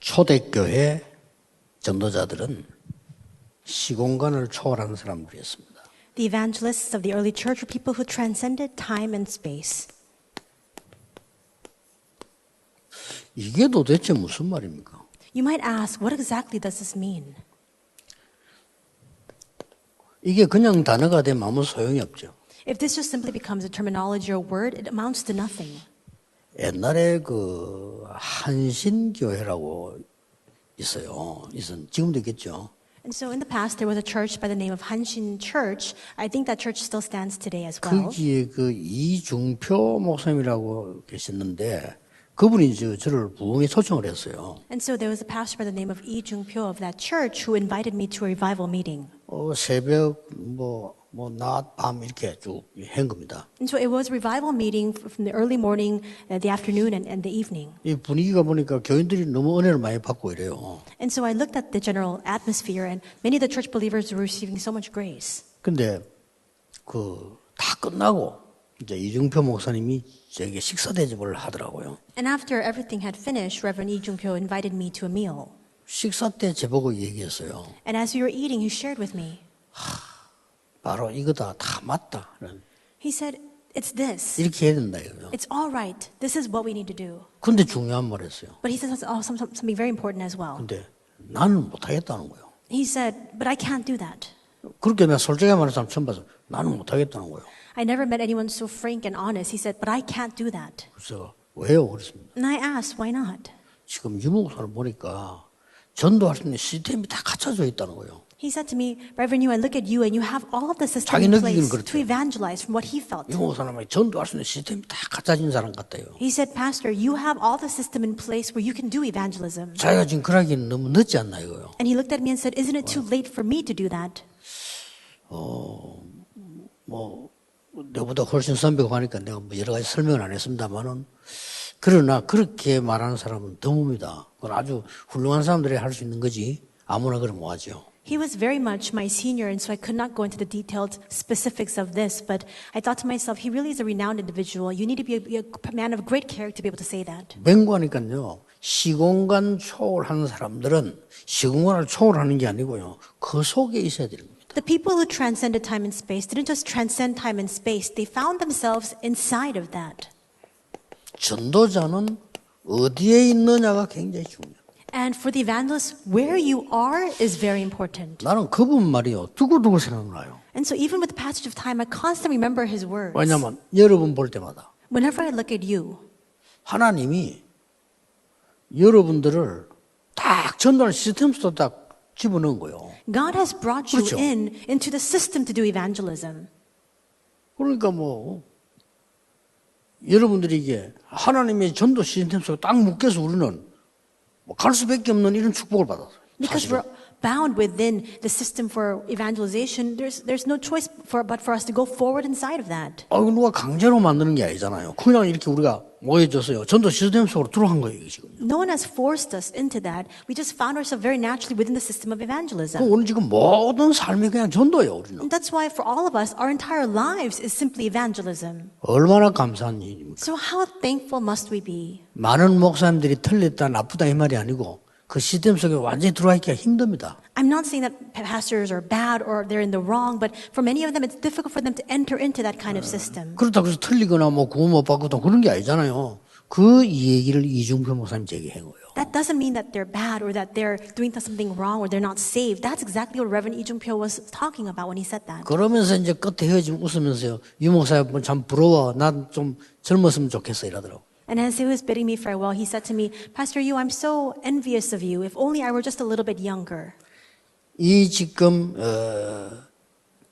초대교회 전도자들은 시공간을 초월하는 사람들이었습니다. The evangelists of the early church were people who transcended time and space. 이게 도대체 무슨 말입니까? You might ask, what exactly does this mean? 이게 그냥 단어가 되면 아무 소용이 없죠. If this just simply becomes a terminology or word, it amounts to nothing. 옛날에 그 한신교회라고 있어요. 지금도 있겠죠. And so in the past, there was a church by the name of Hanshin Church. I think that church still stands today as well. 거기에 그 이중표 목사님이라고 계셨는데 그분이 저를 부흥에 초청을 했어요. And so there was a pastor by the name of Lee Jung-pyo of that church who invited me to a revival meeting. 새벽 낮, 밤 이렇게 쭉 한 겁니다. And so it was a revival meeting from the early morning, the afternoon, and the evening. 이 분위기가 보니까 교인들이 너무 은혜를 많이 받고 이래요. And so I looked at the general atmosphere, and many of the church believers were receiving so much grace. 근데 다 끝나고 이제 이중표 목사님이 저에게 식사 대접을 하더라고요. And after everything had finished, Reverend Lee Jung-pyo invited me to a meal. 식사 때 제보고 얘기했어요. And as we were eating, he shared with me. 바로 이거다, 다 맞다. He said, it's this. 이렇게 해야 된다 이거요. It's all right. This is what we need to do. 근데 중요한 말 했어요. But he said something very important as well. 근데 나는 못하겠다는 거예요. He said, but I can't do that. 그렇게 내가 솔직하게 말하는 사람 처음 봐서 나는 못하겠다는 거예요. I never met anyone so frank and honest. He said, but I can't do that. 그래서 왜요? 그랬습니다. And I asked, why not? 지금 유목사를 보니까 전도할 수 있는 시스템이 다 갖춰져 있다는 거예요. He said to me, Reverend Yu, I look at you and you have all of the system 자기 in 느끼기는 place 그렇대요. to evangelize from what he felt. 유목사는 전도할 수 있는 시스템이 다 갖춰진 사람 같아요. He said, Pastor, you have all the system in place where you can do evangelism. 자기가 지금 그러기는 너무 늦지 않나 이거요. And he looked at me and said, isn't it too late for me to do that? 내보다 훨씬 선배고 하니까 내가 여러 가지 설명을 안 했습니다만은 그러나 그렇게 말하는 사람은 드뭅니다. 그건 아주 훌륭한 사람들이 할 수 있는 거지 아무나 그러면 뭐하죠. He was very much my senior, and so I could not go into the detailed specifics of this, but I thought to myself, he really is a renowned individual. You need to be a man of great character to be able to say that. 맹구하니까요. 시공간 초월하는 사람들은 시공간을 초월하는 게 아니고요. 그 속에 있어야 되는 겁니다. The people who transcended time and space didn't just transcend time and space, they found themselves inside of that. 전도자는 어디에 있느냐가 굉장히 중요해요. And for the evangelists, where you are is very important. 나는 그분 말이요. 두고두고 생각나요. And so even with the passage of time, I constantly remember his words. 왜냐하면 여러분 볼 때마다 Whenever I look at you, 하나님이 여러분들을 딱 전도하는 시스템 속에 딱 집어넣은 거예요. God has brought you 그렇죠. into the system to do evangelism. 그러니까 여러분들이 이게 하나님의 전도 시스템 속에 딱 묶여서 우리는 갈 수밖에 없는 이런 축복을 받았어요. Because 사실은. we're bound within the system for evangelization, there's no choice but for us to go forward inside of that. 이거 누가 강제로 만드는 게 아니잖아요. 그냥 이렇게 우리가 모여졌어요. 전도 시스템 속으로 들어간 거예요, 지금. No one has forced us into that. We just found ourselves very naturally within the system of evangelism. 우리는 지금 모든 삶이 그냥 전도예요, 우리는. And that's why for all of us, our entire lives is simply evangelism. 얼마나 감사한 일입니까? So how thankful must we be? 많은 목사님들이 틀렸다, 나쁘다 이 말이 아니고 그 시스템 속에 완전히 들어와 있기가 힘듭니다. I'm not saying that pastors are bad or they're in the wrong, but for many of them, it's difficult for them to enter into that kind of system. 그렇다고 해서 틀리거나 구원 못 받거나 그런 게 아니잖아요. 그 얘기를 이중표 목사님 제게 한 거예요. That doesn't mean that they're bad or that they're doing something wrong or they're not saved. That's exactly what Reverend Lee Jung-pyo was talking about when he said that. 그러면서 이제 끝에 헤어지면 웃으면서요. 유 목사님 참 부러워. 난 좀 젊었으면 좋겠어 이러더라고. And as he was bidding me farewell, he said to me, Pastor Yu, I'm so envious of you. If only I were just a little bit younger. 이 지금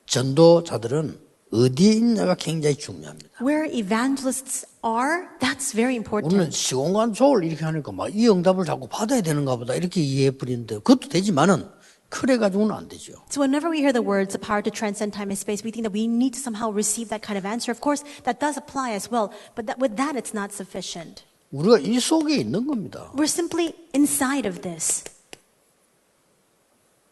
전도자들은 어디에 있냐가 굉장히 중요합니다. Where evangelists are, that's very 우리는 important. 시공간 조을 이렇게 하니까 이 응답을 자꾸 받아야 되는가 보다 이렇게 이해해 버리는데 그것도 되지만은 그래 가지고는 안 되죠. So whenever we hear the words, the power to transcend time and space, we think that we need to somehow receive that kind of answer. Of course, that does apply as well, but with that, it's not sufficient. 우리가 이 속에 있는 겁니다. We're simply inside of this.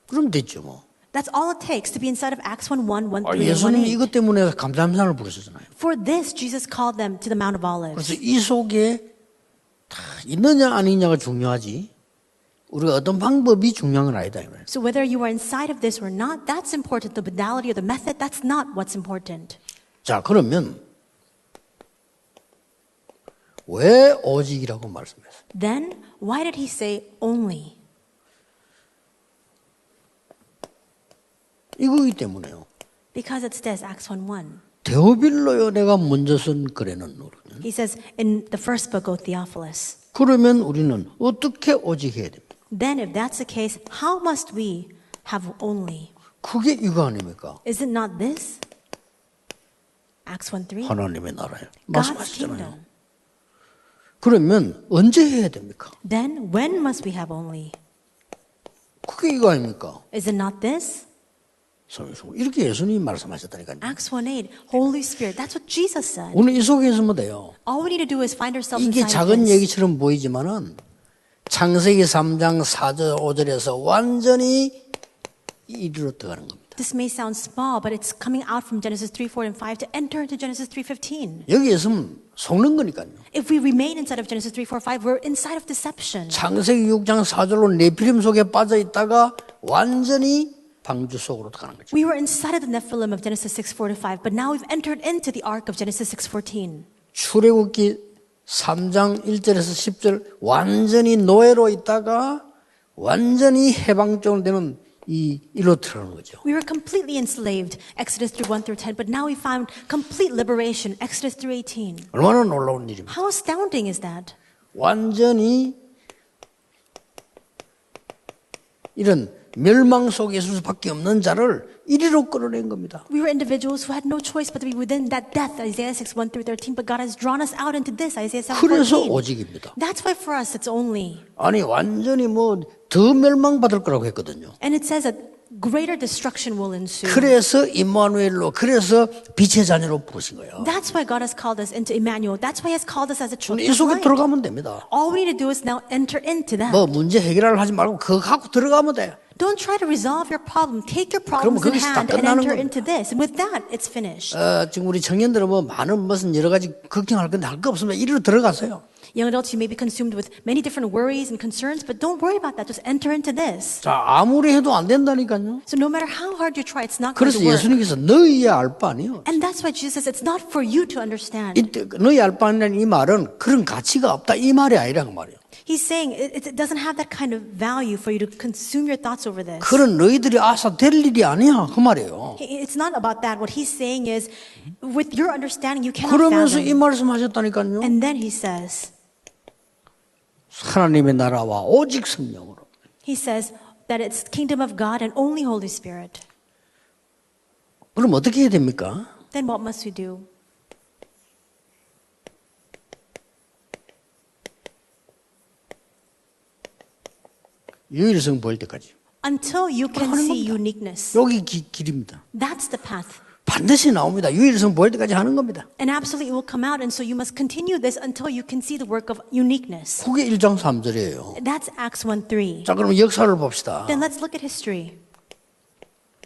그럼 됐죠 뭐. That's all it takes to be inside of Acts 1:1, 1:3, and 예수님이 1:8. 이것 때문에 감사함상을 부르셨잖아요. For this, Jesus called them to the Mount of Olives. 그래서 이 속에 다 있느냐 아니냐가 중요하지. 우리가 어떤 방법이 중요한 건 아니다. So whether you are inside of this or not, that's important. The modality or the method, that's not what's important. 자, 그러면 왜 오직이라고 말씀했어요? Then, why did he say only? 이거기 때문에요. Because it says, Acts 1:1. 데오빌로요 내가 먼저 쓴 글에는 He says in the first book of Theophilus. 그러면 우리는 어떻게 오직해야 됩니까? Then, if that's the case, how must we have only? 그게 이거 아닙니까? Is it not this? Acts 1:3. 하나님의 나라예요. God's 말씀하셨잖아요. kingdom. 그러면 언제 해야 됩니까? Then, when must we have only? 그게 이거 아닙니까? Is it not this? 이렇게 예수님이 말씀하셨다니까요. Acts 1:8. Holy Spirit. That's what Jesus said. 오늘 이 속에 있으면 돼요. All we need to do is find ourselves 이게 inside of 작은 this. 얘기처럼 보이지만은 창세기 3장 4절 5절에서 완전히 이리로 들어가는 겁니다. This may sound small, but it's coming out from Genesis 3, 4, and 5 to enter into Genesis 3:15. 여기 있으면 속는 거니까요. If we remain inside of Genesis 3, 4, 5, we're inside of deception. 창세기 6장 4절로 네피림 속에 빠져 있다가 완전히 방주 속으로 들어가는 거죠. We were inside of the Nephilim of Genesis 6, 4 to 5, but now we've entered into the ark of Genesis 6:14. 출애굽기 3장 1절에서 10절 완전히 노예로 있다가 완전히 해방적으로 되는 이로 들어가는 거죠. We were completely enslaved, Exodus 1 through 10, but now we found complete liberation, Exodus 3:18. 얼마나 놀라운 일입니까? How astounding is that? 완전히 이런 멸망 속에 있을 수밖에 없는 자를 이리로 끌어낸 겁니다. We were individuals who had no choice but to be within that death, Isaiah 6, 1 through 13, but God has drawn us out into this, Isaiah 7, 그래서 14. 오직입니다. That's why for us it's only. 아니 완전히 뭐 더 멸망받을 거라고 했거든요. And it says that greater destruction will ensue. 그래서 임마누엘로 그래서 빛의 자녀로 부르신 거예요. That's why God has called us into Emmanuel. That's why He has called us as a children 이 of 속에 light. 들어가면 됩니다. All we need to do is now enter into that. 뭐 문제 해결을 하지 말고 그거 갖고 들어가면 돼. Don't try to resolve your problem. Take your problems in 거기서 다 hand and 끝나는 enter 겁니다. into this. And with that, it's finished. 지금 우리 청년들은 뭐 많은 무슨 여러 가지 걱정할 건데 할 거 없으면 이리로 들어가세요. Young adults, you may be consumed with many different worries and concerns, but don't worry about that. Just enter into this. 자 아무리 해도 안 된다니까요. So no matter how hard you try, it's not going 그래서 to work. 예수님께서 너희의 알 바 아니요. And that's why Jesus says it's not for you to understand. 이때 너희 알 바 아니라는 이 말은 그런 가치가 없다 이 말이 아니란 말이에요. He's saying it doesn't have that kind of value for you to consume your thoughts over this. 그런 너희들이 아사 될 일이 아니야 그 말이에요. It's not about that. What he's saying is, with your understanding, you cannot 그러면서 이 fathom. 말씀하셨다니까요. And then he says, 하나님의 나라와 오직 성령으로. he says that it's kingdom of God and only Holy Spirit. 그럼 어떻게 해야 됩니까? Then what must we do? 유일성 보일 때까지. Until you can 하는 see 겁니다. uniqueness. 여기 길입니다. That's the path. 반드시 나옵니다. 유일성 보일 때까지 하는 겁니다. And absolutely it will come out. And so you must continue this until you can see the work of uniqueness. 그게 1장 3절이에요. That's Acts 1:3. 자, 그럼 역사를 봅시다. Then let's look at history.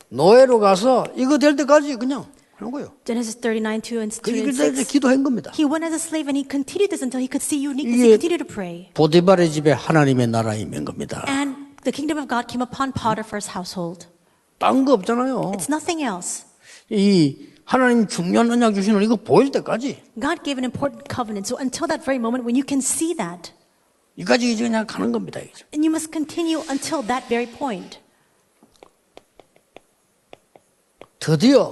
노예로 가서 이거 될 때까지 그냥 하는 거예요. Genesis 39:2 and 그 2 이걸 and 때 6. 기도한 겁니다. He went as a slave and he continued this until he could see uniqueness. 이게 He continued to pray. 보디발의 집에 하나님의 나라에 있는 겁니다. And the kingdom of God came upon Potiphar's household. 딴 거 없잖아요. It's nothing else. 이 하나님 중요한 언약 주시는 이거 보일 때까지 God gave an important covenant. So until that very moment when you can see that, 이까지 이제 그냥 가는 겁니다. 이제. and you must continue until that very point. 드디어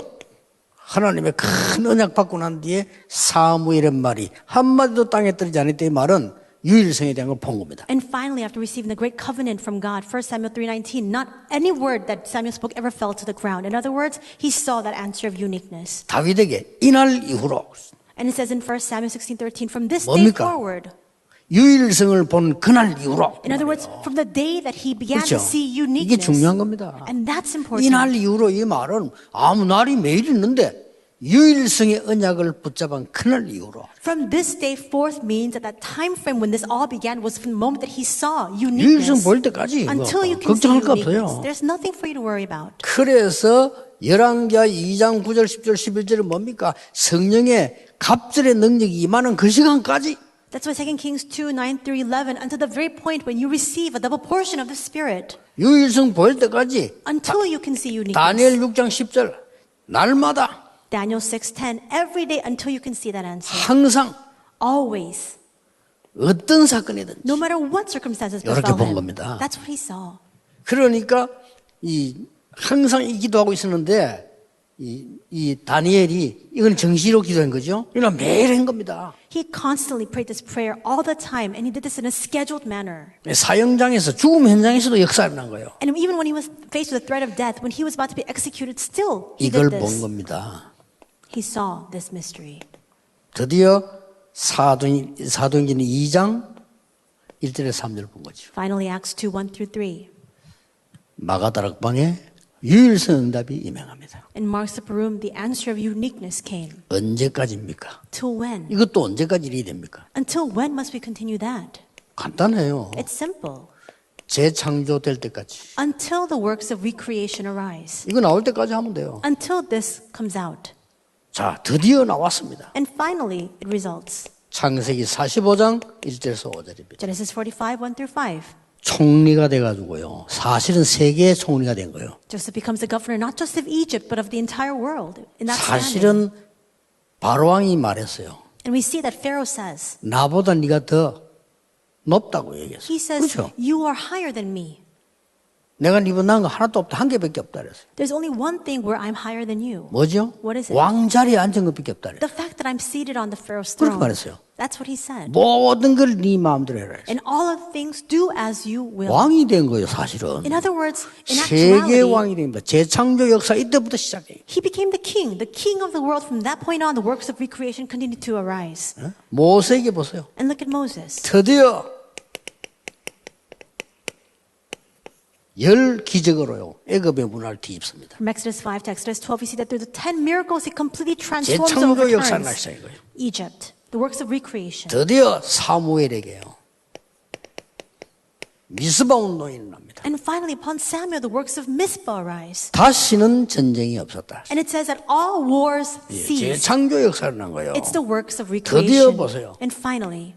하나님의 큰 언약 받고 난 뒤에 사무엘의 말이 한마디도 땅에 떨어지지 않을 때의 말은 유일성에 대한 걸 본 겁니다. And finally, after receiving the great covenant from God, 1 Samuel 3:19, not any word that Samuel spoke ever fell to the ground. In other words, he saw that answer of uniqueness. 다윗에게 이날 이후로 And it says in 1 Samuel 16:13, from this day 뭡니까? forward, 유일성을 본 그날 이후로 in other words, from the day that he began 그렇죠. to see 이게 uniqueness. 중요한 겁니다. And that's important. 이날 이후로 이 말은 아무 날이 매일 있는데 유일성의 언약을 붙잡은 그날 이후로 From this day forth means that that time frame when this all began was from the moment that he saw 유일성 uniqueness. 보일 때까지 Until you 뭐 can see 걱정할 거 uniqueness, 없어요. there's nothing for you to worry about. 그래서 열왕기하 2장 9절 10절 11절은 뭡니까? 성령의 갑절의 능력이 임하는 그 시간까지 That's why 2 Kings 2, 9 through 11, until the very point when you receive a double portion of the Spirit, 유일성 보일 때까지 until you can see 다니엘 uniqueness. 6장 10절 날마다 Daniel 6:10, every day until you can see that answer. 항상 Always. 어떤 사건이든 No matter what circumstances 이렇게 befell 본 him. 겁니다. That's what he saw. 그러니까 항상 이 기도하고 있었는데 이 다니엘이 이건 정시로 기도한 거죠. 이건 매일 한 겁니다. He constantly prayed this prayer all the time, and he did this in a scheduled manner. 사형장에서 죽음 현장에서도 역사가 난 거예요. And even when he was faced with the threat of death, when he was about to be executed, still he 이걸 did 본 this. 겁니다. He saw this mystery. 드디어 사도행전 2장 1절에서 3절 본 거죠. Finally, Acts 2, 1 through 3. 마가다락방에 유일성 응답이 임행합니다. In Mark's upper room, the answer of uniqueness came. 언제까지입니까? Till when? 이것도 언제까지 일이 됩니까? Until when must we continue that? 간단해요. It's simple. 재창조될 때까지. Until the works of recreation arise. 이거 나올 때까지 하면 돼요. Until this comes out. 자, 드디어 나왔습니다. And finally, it results. 창세기 45장 1절에서 5절입니다. Genesis 45, 1 through 5. 총리가 돼가지고요. 사실은 세계의 총리가 된 거예요. Joseph becomes the governor not just of Egypt, but of the entire world. In that standing. 사실은 바로왕이 말했어요. And we see that Pharaoh says, 나보다 네가 더 높다고 얘기했어요. he says, 그렇죠? you are higher than me. 내가 니보다 나은 거 하나도 없다. 한 개밖에 없다 그랬어요. There's only one thing where I'm higher than you. 뭐죠? What is it? 왕자리에 앉은 것밖에 없다 그랬어요. The fact that I'm seated on the Pharaoh's 그렇게 throne. 말했어요. That's what he said. 모든 걸 네 마음대로 해라. And all of things do as you will. 왕이 된 거예요, 사실은. In other words, in 세계의 actuality, 왕이 됩니다. 재창조 역사 이때부터 시작해요. he became the king of the world. From that point on, the works of recreation continued to arise. 모세에게 보세요. And look at Moses. 드디어 열 기적으로요. 애굽의 문화를 뒤집습니다. From Exodus 5 to Exodus 12, we see that through the 10 miracles, he completely transforms and 재창조 역사를 overturns 시작한 거예요. Egypt. The works of recreation. 드디어 사무엘에게요. 미스바 운동이 일어납니다. And finally, upon Samuel, the works of Mizpah arise. 다시는 전쟁이 없었다. And it says that all wars cease. 재창조 역사를 난 거예요. It's the works of 드디어 recreation. 보세요. And finally,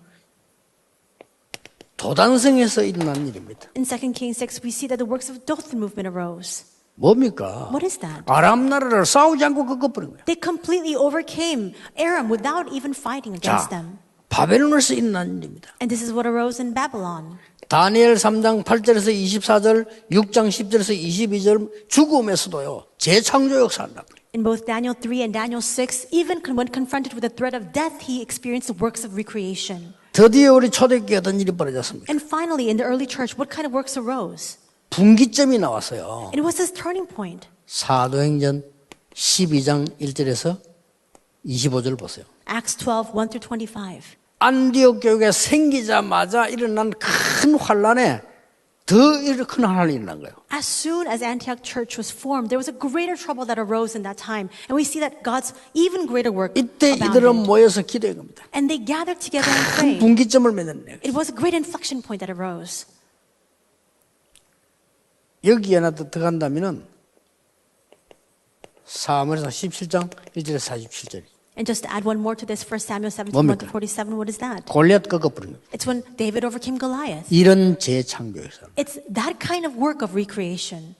도단성에서 일어난 일입니다. in 2 Kings 6, we see that the works of Dothan movement arose. 뭡니까? What is that? 아람 나라를 싸우지 않고 꺾어버린 거예요. They completely overcame Aram without even fighting against 자, them. 바벨론에서 일어난 일입니다. And this is what arose in Babylon. 다니엘 3장 8절에서 24절, 6장 10절에서 22절 죽음에서도요. 재창조 역사를 난 거예요. In both Daniel 3 and Daniel 6, even when confronted with the threat of death, he experienced the works of recreation. 드디어 우리 초대교회 어떤 일이 벌어졌습니까? And finally, in the early church, what kind of works arose? 분기점이 나왔어요. It was this turning point. 사도행전 12장 1절에서 25절 보세요. Acts 12, 1 through 25. 안디옥 교회가 생기자마자 일어난 큰 환란에 더 큰 환란이 일어난 거예요. As soon as Antioch Church was formed, there was a greater trouble that arose in that time. And we see that God's even greater work 이때 이들은 abounded. 모여서 기도한 겁니다. And they gathered together and 큰 prayed. 분기점을 맺었네요. It was a great inflection point that arose. 여기 하나 더 들어간다면은 사무엘상 17장 1절에서 47절. And just to add one more to this, 1 Samuel 17, 1 뭡니까? to 47, what is that? 골리앗 꺾어버린 거예요. It's when David overcame Goliath. 이런 재창조 역사. It's that kind of work of recreation.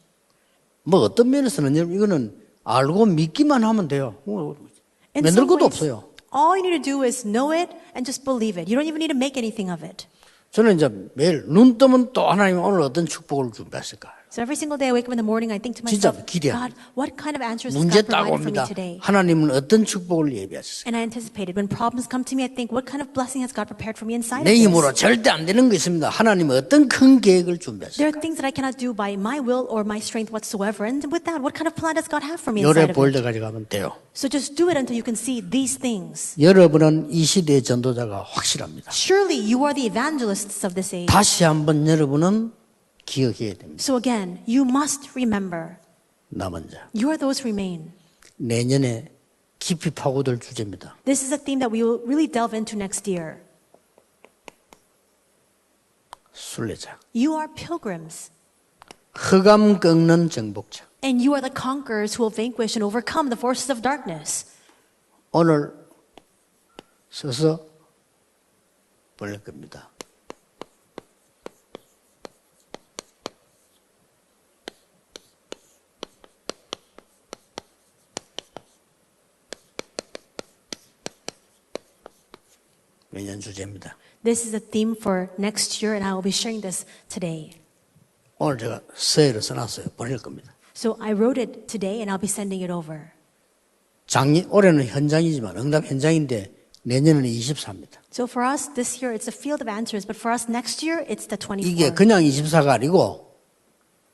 뭐 어떤 면에서는 여러분 이거는 알고 믿기만 하면 돼요. In 만들 some 것도 ways, 없어요. all you need to do is know it and just believe it. You don't even need to make anything of it. 저는 이제 매일 눈 뜨면 또 하나님 오늘 어떤 축복을 준비했을까? So every single day I wake up in the morning, I think to 진짜 myself, 기대합니다. God, what kind of answers has 문제 God 따고 provided for me 옵니다. today? 하나님은 어떤 축복을 예비하셨어요? And I anticipated. When problems come to me, I think, what kind of blessing has God prepared for me inside 내 of 힘으로 this? 절대 안 되는 거 있습니다. 하나님은 어떤 큰 계획을 준비하셨어요? There are things that I cannot do by my will or my strength whatsoever. And with that, what kind of plan does God have for me 요래 inside of 보일 it? 때까지 가면 돼요. So just do it until you can see these things. 여러분은 이 시대의 전도자가 확실합니다. Surely you are the evangelists of this age. 다시 한번 여러분은 기억해야 됩니다. So again, you must remember, 남은 자. you are those who remain. 내년에 깊이 파고들 주제입니다. This is a theme that we will really delve into next year. 순례자. You are pilgrims, 흑암 꺾는 정복자. and you are the conquerors who will vanquish and overcome the forces of darkness. 오늘 서서 보낼 겁니다. 매년 주제입니다. This is the theme for next year, and I will be sharing this today. 오늘 제가 서예를 써놨어요. 보낼 겁니다. So I wrote it today, and I'll be sending it over. 올해는 현장이지만 응답 현장인데 내년에는 24입니다. So for us this year, it's a field of answers, but for us next year, it's the 이게 24. 그냥 24가 아니고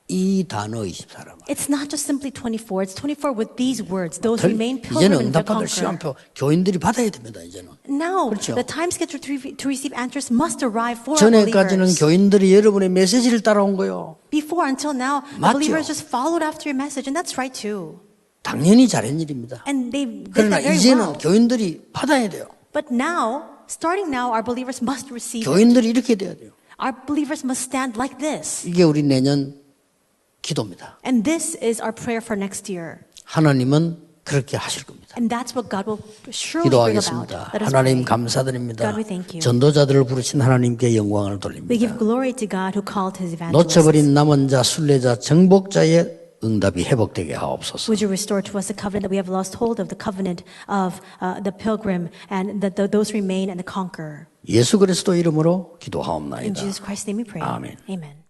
이 단어 24란 말이에요. It's not just simply 24. It's 24 with these words. Those remain 이제는 pilgrim and the 응답받을 conqueror. 시간표 교인들이 받아야 됩니다. 이제는. Now, 그렇죠. the time schedule to receive answers must arrive for our 전에까지는 believers. 교인들이 여러분의 메시지를 따라온 거예요. Before, until now, the 맞죠? believers just followed after your message, and that's right too. 당연히 잘한 일입니다. And they did 그러나 that very 이제는 well. 교인들이 받아야 돼요. But now, starting now, our believers must receive it. 교인들이 이렇게 돼야 돼요. Our believers must stand like this. 이게 우리 내년 기도입니다. And this is our prayer for next year. 하나님은 그렇게 하실 겁니다. And that's what God will surely bring about. 기도하겠습니다. Let us 하나님 pray. 감사드립니다. God, we thank you. 전도자들을 부르신 하나님께 영광을 We 돌립니다. give glory to God who called his evangelists. 놓쳐버린 남은 자, 순례자, 정복자의 응답이 회복되게 하옵소서. Would you restore to us the covenant that we have lost hold of, the covenant of the pilgrim and those remain and the conqueror? 예수 그리스도 이름으로 In 기도하옵나이다. Jesus Christ's name we pray. 아멘. Amen.